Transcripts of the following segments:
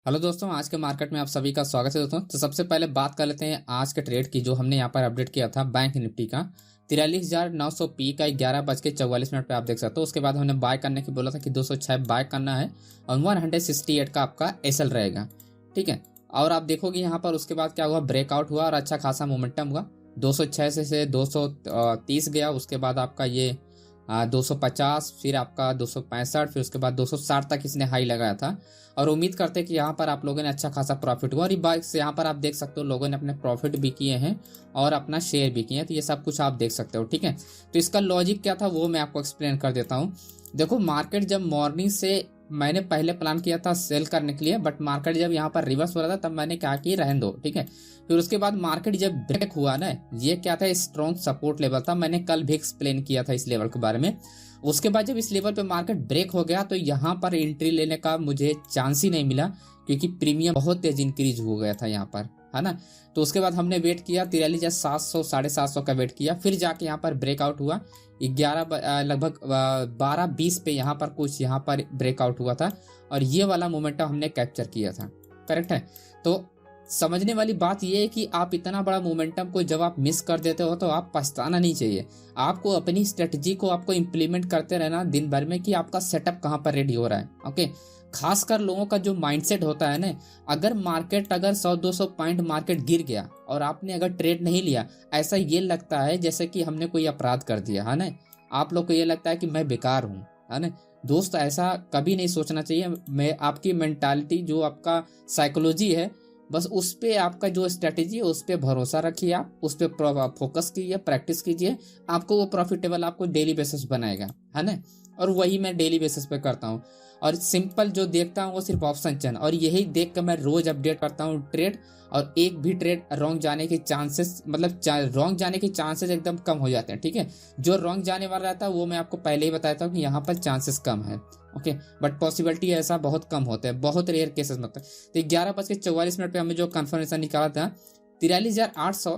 Hello दोस्तों, आज के मार्केट में आप सभी का स्वागत है। दोस्तों तो सबसे पहले बात कर लेते हैं आज के ट्रेड की, जो हमने यहाँ पर अपडेट किया था बैंक निफ्टी का 43,900 पी का 11:44 पे आप देख सकते हो। उसके बाद हमने बाय करने की बोला था कि 206 बाय करना है और 168 का आपका एसएल रहेगा। ठीक है, और आप देखोगे यहाँ पर उसके बाद क्या हुआ, ब्रेकआउट हुआ और अच्छा खासा मोमेंटम हुआ। 206 से 230 गया, उसके बाद आपका ये 250, फिर आपका 265, फिर उसके बाद 260 तक इसने हाई लगाया था। और उम्मीद करते हैं कि यहाँ पर आप लोगों ने अच्छा खासा प्रॉफिट हुआ। और यहाँ पर आप देख सकते हो लोगों ने अपने प्रॉफिट भी किए हैं और अपना शेयर भी किए हैं, तो ये सब कुछ आप देख सकते हो। ठीक है, तो इसका लॉजिक क्या था वो मैं आपको एक्सप्लेन कर देता हूँ। देखो, मार्केट जब मॉर्निंग से मैंने पहले प्लान किया था सेल करने के लिए, बट मार्केट जब यहाँ पर रिवर्स हो रहा था तब मैंने क्या कि रहने दो। ठीक है, फिर उसके बाद मार्केट जब ब्रेक हुआ ना, ये क्या था, स्ट्रॉन्ग सपोर्ट लेवल था। मैंने कल भी एक्सप्लेन किया था इस लेवल के बारे में। उसके बाद जब इस लेवल पे मार्केट ब्रेक हो गया तो यहाँ पर एंट्री लेने का मुझे चांस ही नहीं मिला, क्योंकि प्रीमियम बहुत तेज इंक्रीज हो गया था यहाँ पर, है ना। तो उसके बाद हमने वेट किया 43,700 750 का वेट किया, फिर जाके यहाँ पर ब्रेकआउट हुआ 11 लगभग 12:20 पे यहाँ पर कुछ यहाँ पर ब्रेकआउट हुआ था और ये वाला मोमेंटम हमने कैप्चर किया था। करेक्ट है। तो समझने वाली बात यह है कि आप इतना बड़ा मोमेंटम को जब आप मिस कर देते हो तो आप पछताना नहीं चाहिए। आपको अपनी स्ट्रेटजी को आपको इम्प्लीमेंट करते रहना दिन भर में कि आपका सेटअप कहाँ पर रेडी हो रहा है। ओके, खासकर लोगों का जो माइंडसेट होता है ना, अगर मार्केट अगर 100-200 पॉइंट मार्केट गिर गया और आपने अगर ट्रेड नहीं लिया, ऐसा ये लगता है जैसे कि हमने कोई अपराध कर दिया है ना। आप लोग को ये लगता है कि मैं बेकार हूँ, है ना। दोस्त, ऐसा कभी नहीं सोचना चाहिए। मैं आपकी मेंटालिटी, जो आपका साइकोलॉजी है, बस उस पे आपका जो स्ट्रेटेजी है उस पे भरोसा रखिए, आप उस पे फोकस कीजिए, प्रैक्टिस कीजिए। आपको वो प्रॉफिटेबल आपको डेली बेसिस बनाएगा, है ना। और वही मैं डेली बेसिस पे करता हूँ। और सिंपल जो देखता हूँ वो सिर्फ ऑप्शन चैन, और यही देख कर मैं रोज अपडेट करता हूँ ट्रेड। और एक भी ट्रेड रॉन्ग जाने के चांसेस, मतलब रॉन्ग जाने के चांसेस एकदम कम हो जाते हैं। ठीक है, जो रॉन्ग जाने वाला रहता है वो मैं आपको पहले ही बताता हूँ कि यहाँ पर चांसेस कम है। ओके, बट पॉसिबिलिटी ऐसा बहुत कम होता है, बहुत रेयर केसेस में होता है। तो 11:44 पे हमें जो कंफर्मेशन निकाला था 43,800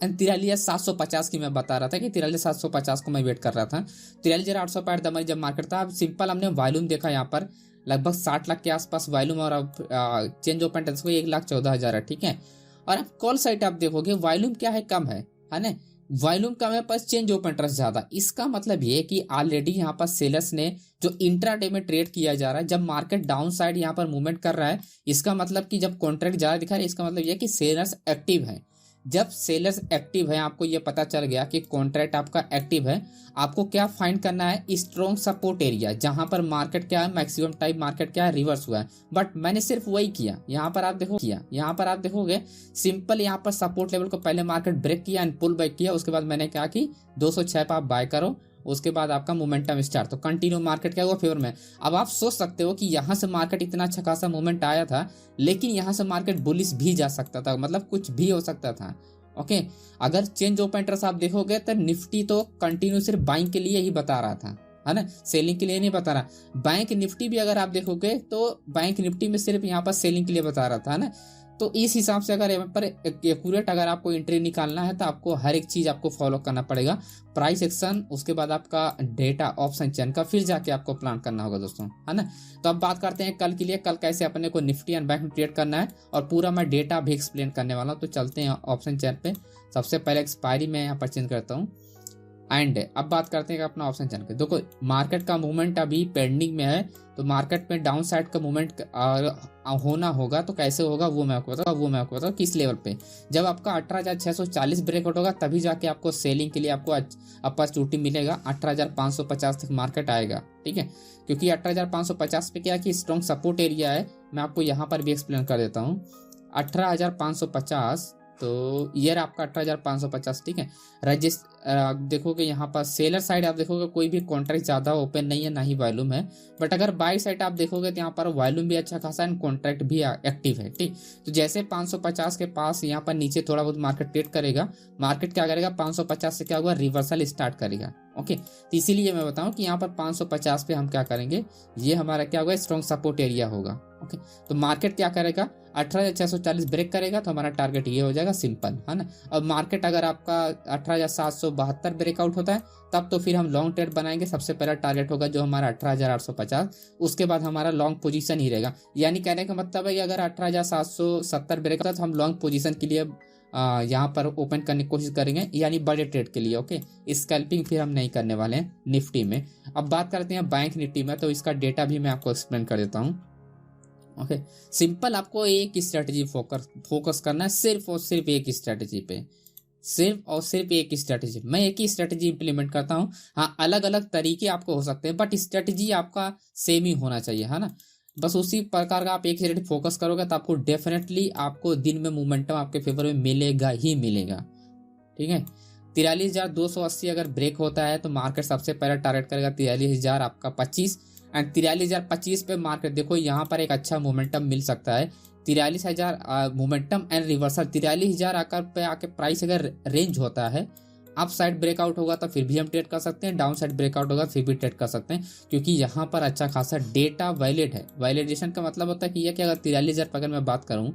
एंड 43,750 की मैं बता रहा था कि 43,750 को मैं वेट कर रहा था। 43,800 पर दमन जब मार्केट था, अब सिंपल हमने वॉल्यूम देखा यहाँ पर लगभग 60 लाख के आसपास वॉल्यूम, और अब चेंज ओपन टेंस को 1,14,000 है। ठीक है, और अब कॉल साइड आप देखोगे वॉल्यूम क्या है, कम है ना। वॉल्यूम कम है पर चेंज ओपन इंटरेस्ट ज्यादा। इसका मतलब ये कि ऑलरेडी यहाँ पर सेलर्स ने जो इंट्राडे में ट्रेड किया जा रहा है, जब मार्केट डाउन साइड यहाँ पर मूवमेंट कर रहा है, इसका मतलब कि जब कॉन्ट्रैक्ट ज्यादा दिखा रहा है, इसका मतलब ये कि सेलर्स एक्टिव है। जब सेलर्स एक्टिव है, आपको ये पता चल गया कि कॉन्ट्रैक्ट आपका एक्टिव है, आपको क्या फाइंड करना है, स्ट्रॉन्ग सपोर्ट एरिया, जहां पर मार्केट क्या है, मैक्सिमम टाइम मार्केट क्या है, रिवर्स हुआ है। बट मैंने सिर्फ वही किया। यहाँ पर आप देखोगे सिंपल, यहाँ पर सपोर्ट लेवल को पहले मार्केट ब्रेक किया एंड पुल बैक किया। उसके बाद मैंने कहा कि 206 पे आप बाय करो, उसके बाद आपका मोमेंटम स्टार्ट, तो कंटिन्यू मार्केट क्या हुआ, फेवर में। अब आप सोच सकते हो कि यहां से मार्केट इतना अच्छा खासा मूवमेंट आया था, लेकिन यहां से मार्केट बुलिश भी जा सकता था, मतलब कुछ भी हो सकता था। ओके, अगर चेंज ओपन इंटरेस्ट आप देखोगे तो निफ्टी तो कंटिन्यू सिर्फ बाइंग के लिए ही बता रहा था, है ना, सेलिंग के लिए नहीं बता रहा। बैंक निफ्टी भी अगर आप देखोगे तो बैंक निफ्टी में सिर्फ यहाँ पर सेलिंग के लिए बता रहा था, है ना। तो इस हिसाब से अगर यहाँ पर एक्यूरेट अगर आपको एंट्री निकालना है तो आपको हर एक चीज आपको फॉलो करना पड़ेगा। प्राइस एक्शन, उसके बाद आपका डेटा ऑप्शन चैन का, फिर जाके आपको प्लान करना होगा दोस्तों, है ना। तो अब बात करते हैं कल के लिए, कल कैसे अपने को निफ्टी एंड बैंक में ट्रेड करना है, और पूरा मैं डेटा भी एक्सप्लेन करने वाला हूँ। तो चलते हैं ऑप्शन चैन पे। सबसे पहले एक्सपायरी में यहाँ पर चेंज करता हूँ एंड अब बात करते हैं अपना ऑप्शन चैन पे। देखो, मार्केट का मूवमेंट अभी पेंडिंग में है, तो मार्केट में डाउन साइड का मूवमेंट होना होगा, तो कैसे होगा वो मैं आपको बताऊँ किस लेवल पे। जब आपका 18,640 ब्रेकआउट होगा तभी जाके आपको सेलिंग के लिए आपको अपॉर्चुनिटी मिलेगा। 18,550 तक मार्केट आएगा। ठीक है, क्योंकि 18,550 पे क्या कि स्ट्रॉन्ग सपोर्ट एरिया है। मैं आपको यहाँ पर भी एक्सप्लेन कर देता हूँ। 18,550, तो ईयर आपका 18,550। ठीक है, देखोगे यहाँ पर सेलर साइड आप देखोगे कोई भी कॉन्ट्रैक्ट ज्यादा ओपन नहीं है, ना ही वॉल्यूम है। बट अगर बाई साइड आप देखोगे तो यहाँ पर वॉल्यूम भी अच्छा खासा है, कॉन्ट्रैक्ट भी एक्टिव है। ठीक, तो जैसे 550 के पास यहाँ पर नीचे थोड़ा बहुत मार्केट ट्रेड करेगा, मार्केट क्या करेगा, 550 से क्या होगा, रिवर्सल स्टार्ट करेगा। ओके, तो इसीलिए मैं बताऊं कि यहाँ पर 550 पे हम क्या करेंगे, ये हमारा क्या होगा, स्ट्रॉन्ग सपोर्ट एरिया होगा। ओके, तो मार्केट क्या करेगा, 18,640 ब्रेक करेगा तो हमारा टारगेट ये हो जाएगा, सिंपल है ना। और मार्केट अगर आपका 18,772 ब्रेकआउट होता है तब तो फिर हम लॉन्ग ट्रेड बनाएंगे। सबसे पहला टारगेट होगा जो हमारा 18,850, उसके बाद हमारा लॉन्ग पोजीशन ही रहेगा। यानी कहने का मतलब है कि अगर 18,770 ब्रेक होता है तो हम लॉन्ग पोजीशन के लिए यहाँ पर ओपन करने की कोशिश करेंगे, यानी बड़े ट्रेड के लिए। ओके, स्कैल्पिंग फिर हम नहीं करने वाले हैं निफ्टी में। अब बात करते हैं बैंक निफ्टी में, तो इसका डेटा भी मैं आपको एक्सप्लेन कर देता हूँ। ओके, सिंपल आपको एक स्ट्रेटजी फोकस करना है, सिर्फ और सिर्फ एक स्ट्रेटजी पे, सिर्फ और सिर्फ एक स्ट्रेटजी। मैं एक ही स्ट्रेटजी इंप्लीमेंट करता हूँ। हाँ, अलग अलग तरीके आपको हो सकते हैं बट स्ट्रेटजी आपका सेम ही होना चाहिए, है ना। बस उसी प्रकार का आप एक स्ट्रेटजी फोकस करोगे तो आपको डेफिनेटली आपको दिन में मोमेंटम आपके फेवर में मिलेगा ही मिलेगा। ठीक है, 43,280 अगर ब्रेक होता है तो मार्केट सबसे पहले टारगेट करेगा 43,000 आपका 25, एंड 43,025 पे मार्केट देखो यहाँ पर एक अच्छा मोमेंटम मिल सकता है। 43,000 मोमेंटम एंड रिवर्सल, 43,000 आकर पे आके प्राइस अगर रेंज होता है, अप साइड ब्रेकआउट होगा तो फिर भी हम ट्रेड कर सकते हैं, डाउन साइड ब्रेकआउट होगा फिर भी ट्रेड कर सकते हैं, क्योंकि यहाँ पर अच्छा खासा डेटा वैलिड है। वैलिडेशन का मतलब होता है कि यह कि अगर 43,000 पर अगर मैं बात करूँ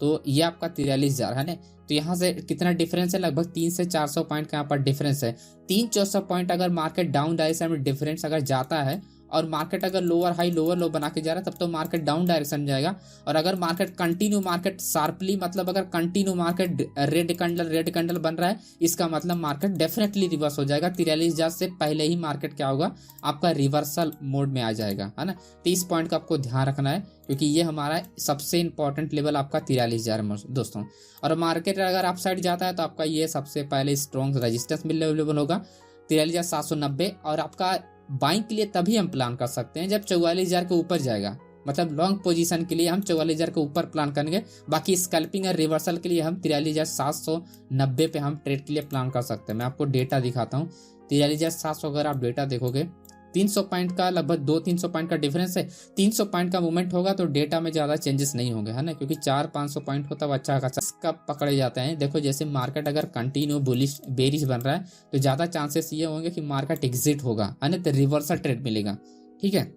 तो ये आपका 43,000 है ना, तो यहाँ से कितना डिफरेंस है, लगभग 300 से 400 पॉइंट का यहाँ पर डिफरेंस है। 300-400 पॉइंट अगर मार्केट डाउन डायरेक्शन में डिफरेंस अगर जाता है और मार्केट अगर लोअर हाई लोअर लो बना के जा रहा है तब तो मार्केट डाउन डायरेक्शन में जाएगा। और अगर मार्केट कंटिन्यू मार्केट शार्पली, मतलब अगर कंटिन्यू मार्केट रेड कैंडल बन रहा है, इसका मतलब मार्केट डेफिनेटली रिवर्स हो जाएगा। 43,000 से पहले ही मार्केट क्या होगा, आपका रिवर्सल मोड में आ जाएगा, है ना। तो इस पॉइंट का आपको ध्यान रखना है, क्योंकि ये हमारा सबसे इंपॉर्टेंट लेवल आपका 43,000 दोस्तों। और मार्केट अगर अप साइड जाता है तो आपका ये सबसे पहले स्ट्रॉन्ग रेजिस्टेंस लेवल होगा 43,790, और आपका बाइंग के लिए तभी हम प्लान कर सकते हैं जब 44,000 के ऊपर जाएगा। मतलब लॉन्ग पोजीशन के लिए हम 44,000 के ऊपर प्लान करेंगे, बाकी स्कैल्पिंग और रिवर्सल के लिए हम 43,790 पे हम ट्रेड के लिए प्लान कर सकते हैं। मैं आपको डेटा दिखाता हूँ। 43,700 अगर आप डेटा देखोगे, 300 पॉइंट का लगभग 200-300 पॉइंट का डिफरेंस है। 300 पॉइंट का मूवमेंट होगा तो डेटा में ज्यादा चेंजेस नहीं होंगे, है ना, क्योंकि 400-500 पॉइंट होता है अच्छा खासा कब पकड़े जाते हैं। देखो जैसे मार्केट अगर कंटिन्यू बुलिश बेरिश बन रहा है तो ज्यादा चांसेस ये होंगे कि मार्केट एग्जिट होगा, है ना, तो रिवर्सल ट्रेड मिलेगा। ठीक है,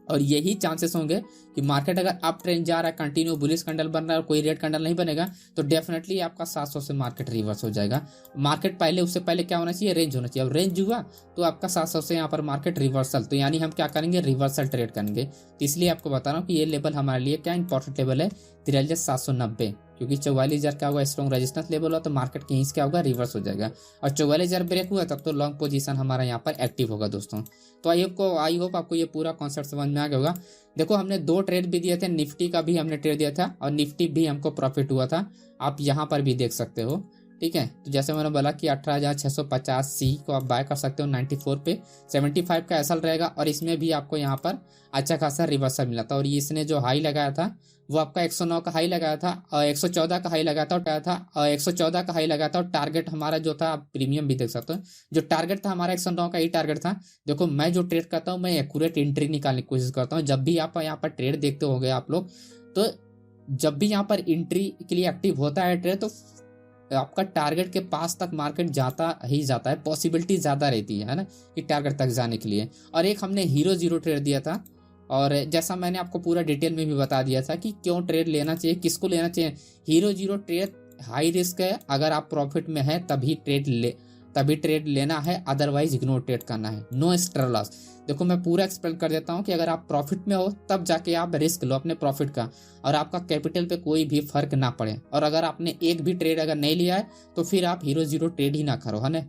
और यही चांसेस होंगे कि मार्केट अगर अप ट्रेंड जा रहा है, कंटिन्यू बुलिश कैंडल बन रहा है और कोई रेड कैंडल नहीं बनेगा तो डेफिनेटली आपका 700 से मार्केट रिवर्स हो जाएगा। मार्केट पहले, उससे पहले क्या होना चाहिए, रेंज होना चाहिए। अब रेंज हुआ तो आपका 700 से यहाँ पर मार्केट रिवर्सल, तो यानी हम क्या करेंगे, रिवर्सल ट्रेड करेंगे। तो इसलिए आपको बता रहा हूँ कि ये लेवल हमारे लिए क्या इंपॉर्टेंट लेवल है, 43,790, क्योंकि 44,000 क्या होगा, स्ट्रॉन्ग रेजिस्टेंस लेवल हो तो मार्केट कहीं से क्या होगा, रिवर्स हो जाएगा। और 44,000 ब्रेक हुआ तब तो लॉन्ग पोजीशन हमारा यहाँ पर एक्टिव होगा दोस्तों। तो आई होप आपको ये पूरा कॉन्सेप्ट समझ में आ गया होगा। देखो हमने 2 ट्रेड भी दिए थे, निफ्टी का भी हमने ट्रेड दिया था और निफ्टी भी हमको प्रॉफिट हुआ था, आप यहाँ पर भी देख सकते हो। ठीक है, तो जैसे मैंने बोला कि 18,650 सी को आप बाय कर सकते हो 94 पे, 75 का एसएल रहेगा और इसमें भी आपको यहाँ पर अच्छा खासा रिवर्सल मिला था। और इसने जो हाई लगाया था वो आपका 109 का हाई लगाया था और 114 का हाई लगाया था और 114 का हाई लगाया था। और टारगेट हमारा जो था, आप प्रीमियम भी देख सकते हो, जो टारगेट था हमारा 109 का ही टारगेट था। देखो मैं जो ट्रेड करता हूँ, मैं एक्यूरेट एंट्री निकालने की कोशिश करता हूँ। जब भी आप यहाँ पर ट्रेड देखते होगे आप लोग, तो जब भी यहाँ पर एंट्री के लिए एक्टिव होता है ट्रेड तो आपका टारगेट के पास तक मार्केट जाता ही जाता है, पॉसिबिलिटी ज्यादा रहती है ना, कि टारगेट तक जाने के लिए। और एक हमने हीरो जीरो ट्रेड दिया था, और जैसा मैंने आपको पूरा डिटेल में भी बता दिया था कि क्यों ट्रेड लेना चाहिए, किसको लेना चाहिए। Hero zero trade high risk है, अगर आप प्रॉफिट में है तभी ट्रेड लेना है, अदरवाइज इग्नोर ट्रेड करना है, नो एक्स्ट्रा लॉस। देखो मैं पूरा एक्सप्लेन कर देता हूँ कि अगर आप प्रॉफिट में हो तब जाके आप रिस्क लो अपने प्रॉफिट का, और आपका कैपिटल पे कोई भी फर्क ना पड़े। और अगर आपने एक भी ट्रेड अगर नहीं लिया है तो फिर आप हीरो जीरो ट्रेड ही ना करो, है ना।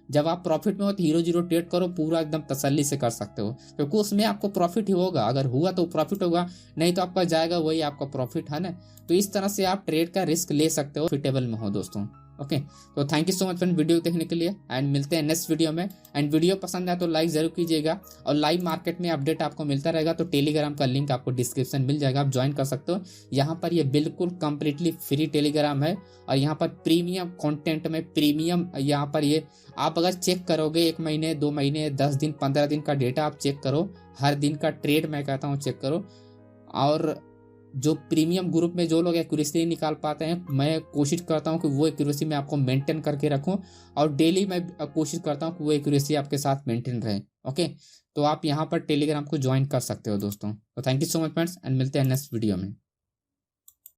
जब आप प्रॉफिट में हो तो हीरो जीरो ट्रेड करो, पूरा एकदम तसल्ली से कर सकते हो, क्योंकि उसमें आपको प्रॉफिट ही होगा। अगर हुआ तो प्रॉफिट होगा, नहीं तो आपका जाएगा वही आपका प्रॉफिट, है ना। तो इस तरह से आप ट्रेड का रिस्क ले सकते हो, प्रॉफिटेबल में हो दोस्तों। ओके, तो thank you so much friend video देखने के लिए, एंड मिलते हैं नेक्स्ट वीडियो में। एंड वीडियो पसंद आए तो लाइक जरूर कीजिएगा, और लाइव मार्केट में अपडेट आपको मिलता रहेगा तो टेलीग्राम का लिंक आपको डिस्क्रिप्शन मिल जाएगा, आप ज्वाइन कर सकते हो। यहाँ पर ये बिल्कुल कंप्लीटली फ्री टेलीग्राम है, और यहाँ पर प्रीमियम कंटेंट में प्रीमियम, यहाँ पर ये आप अगर चेक करोगे 1 महीने 2 महीने 10 दिन 15 दिन का डेटा आप चेक करो, हर दिन का ट्रेड मैं कहता हूँ चेक करो, और जो प्रीमियम ग्रुप में जो लोग एक्यूरेसी निकाल पाते हैं, मैं कोशिश करता हूं कि वो एक्यूरेसी मैं आपको मेंटेन करके रखूं, और डेली मैं कोशिश करता हूं कि वो एक्यूरेसी आपके साथ मेंटेन रहे। ओके, तो आप यहाँ पर टेलीग्राम को ज्वाइन कर सकते हो दोस्तों। तो thank you so much friends, and मिलते हैं नेक्स्ट वीडियो में।